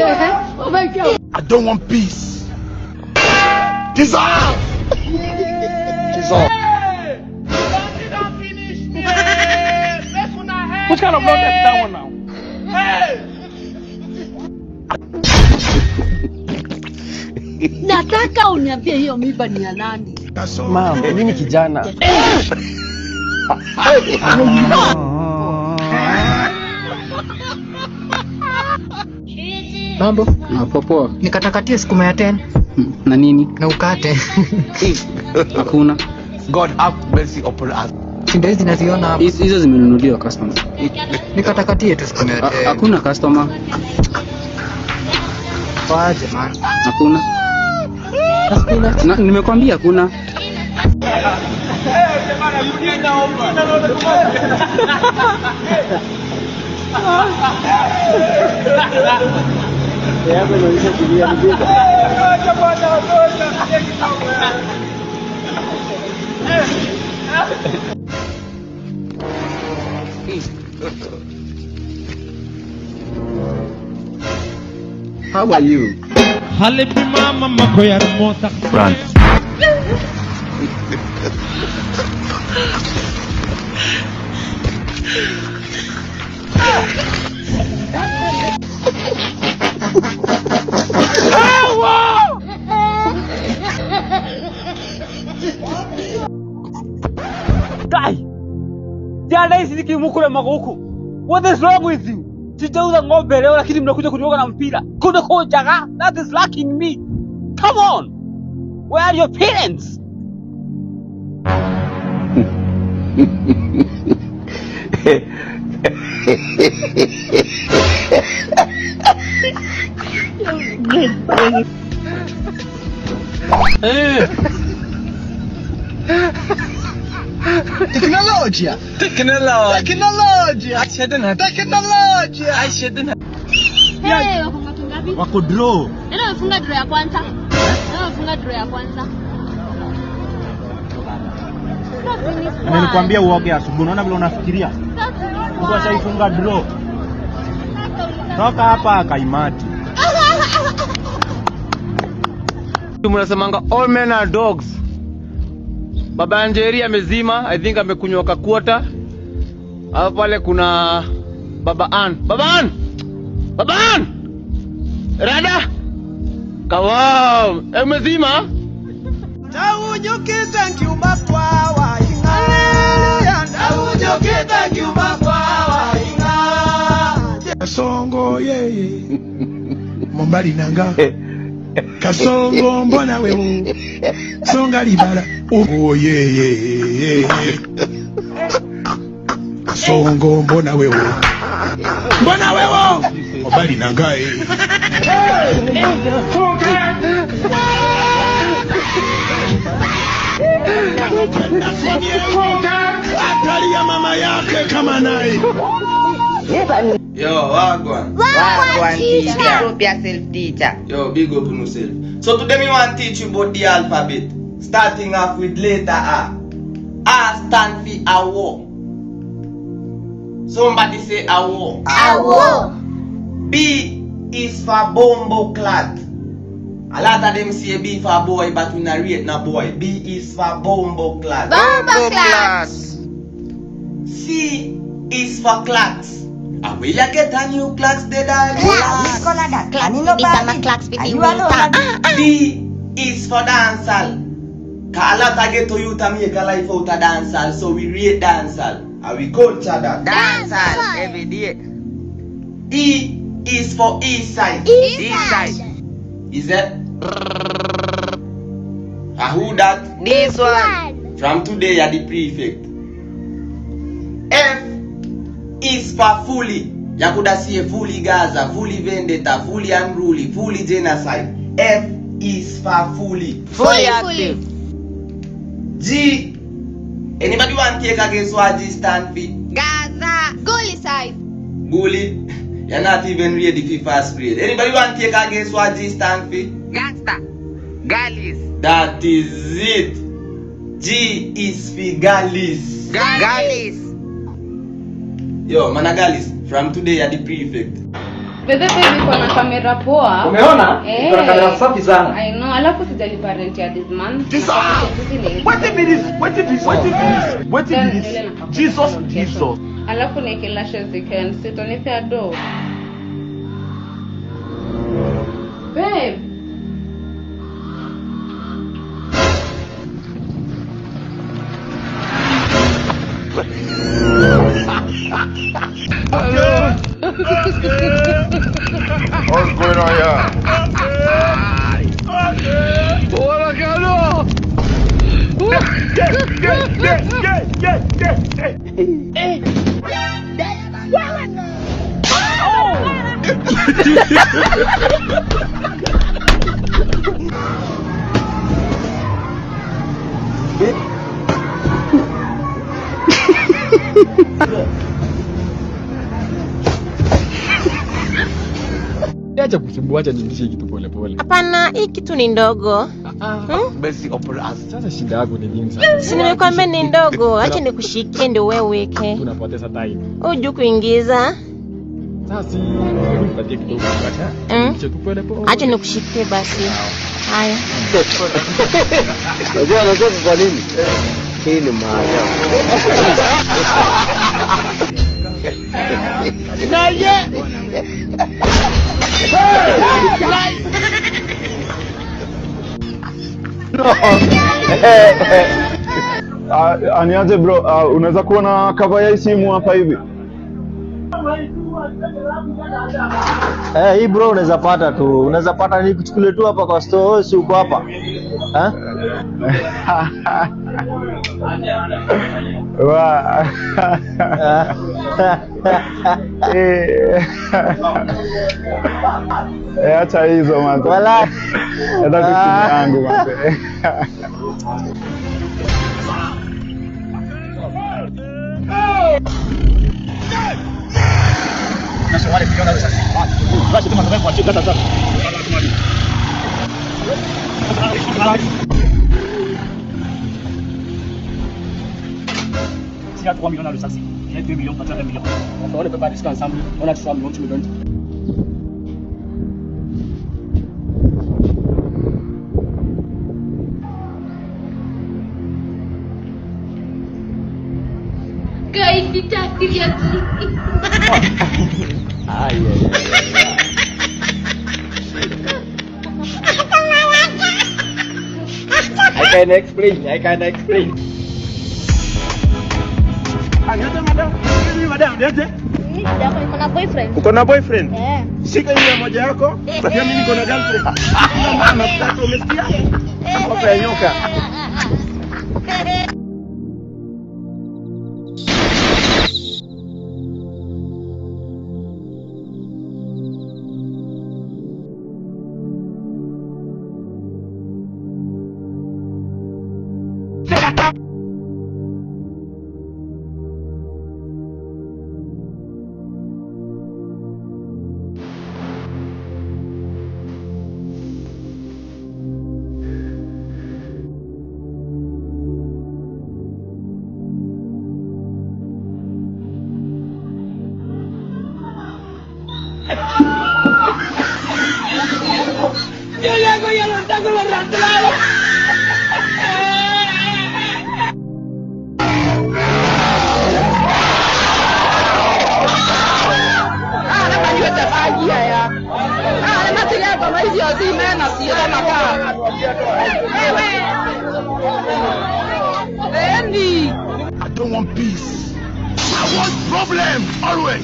I don't want peace. Dissolve. Dissolve. What kind of blood is that one now? Nataka uniambie hiyo mimba ni ya nani? Mama, mimi ni kijana. Mambo? Poa. Nikatakatie sukuma ya 10. Na nini? Na ukate. Hakuna. God have mercy upon us. Shinda hizi naziona hapa. Hizo zimenunuliwa customer. Nikatakatie tu sukuma ya 10. Hakuna customer. Waje man. Hakuna. Nimekwambia hakuna. How are you? Halipi mama makoya remota. Front. Guy! Jana hizi nikimukule makuku. What is wrong with you? Sitauza ng'ombe leo lakini mnakuja kunioga na mpira. Kuna koja. That is lacking me. Come on. Where are your parents? Teknolojia. Wako draw. Ndio umefunga draw ya kwanza. Nimekuambia uoge asubuhi. Unaona vile unafikiria? Mtu ashaifunga draw. Toka hapa akaimati. Tunasemanga all men are dogs. Baba Njeri amezima, I think amekunywa kakwota. Hapo pale kuna Baba Ann. Baba Ann! Rada! Kawao, amezima? Tawunyuke thank you makwawa inga. Tawunyuke thank you makwawa inga. Kasongo yeye. Mombali nanga. Kasongo mbona wewe. Songa libala. Oh yeye. Kasongo mbona wewe. Mombali nanga. Atali ya mama yake kama naye. Yo, wagwan teacher. Group yourself, teacher. Yo, big up on yourself. So today me want to teach you about the alphabet. Starting off with letter A. A stand for awo. Somebody say awo. Awo. B is for bombo clat. A lot of them say B for boy, but we not rate no boy. B is for bombo clat. Bombo class. C is for clacks. And will you get a new clacks dead all D is for dancehall. Cause a lot of get to youth and make a life out of dancehall, so we rate dancehall. And we culture that. Dancehall every day. E is for east side. East side. Is it? Who that? This one. From today you're the prefect. F is for fully. You could say fully Gaza, fully vendetta, fully unruly, fully genocide. F is for fully. Fully active. G. Anybody want to take a guess what G stand for? Gaza. Gully side. Gully. You're not even ready for first grade. Anybody want to take a guess what G stand for? Gangster. Gallis. That is it. G is for Gallis. Gallis. Yo, Managalis, from today you're the prefect. Bebe niko na kamera poa. Umeona? Niko na kamera safi sana. I know. Alafu sijalipa rent ya this month. What if it is? What if it is? What if it is? What if it is? Jesus. Alafu nike lashes weekend. Sitonipea do. Babe. What's going on here? Acha kusumbua, acha nirudishe kitu pole pole. Hapana, hii kitu ni ndogo. Sasa shida yako ni nini sasa? Si nimekwambia ni ndogo, acha nikushikie ndio wewe weke. Unapoteza time. Unajua kuingiza. Sasa nipatie kidogo acha. Acha tu pole pole. Acha nikushikie basi. Haya. Unajua kwa nini? Hii ni maajabu. Aniaje bro, unaweza kuwa na cover ya simu hapa hivi? Hii bro unaweza pata tu. Unaweza pata ni kuchukulie tu hapa kwa store, si uko hapa. Wa. Acha hizo mwanzo. Wala. Ndio kitu yangu mwanzo. Si à 3 millions dans le sac. Il y a 2 millions, 4 millions. On ne peut pas discuter ensemble. On a 3 millions, tu me donnes. Guys, seriously. I can explain. Niko na boyfriend. Uko na boyfriend? Eh. Shika ile moja yako. Pia mimi niko na girlfriend. Nataka umesikia? Hapa ya nyoka. Yo llego y lo tengo los rastreados. I don't want peace. I want problem always.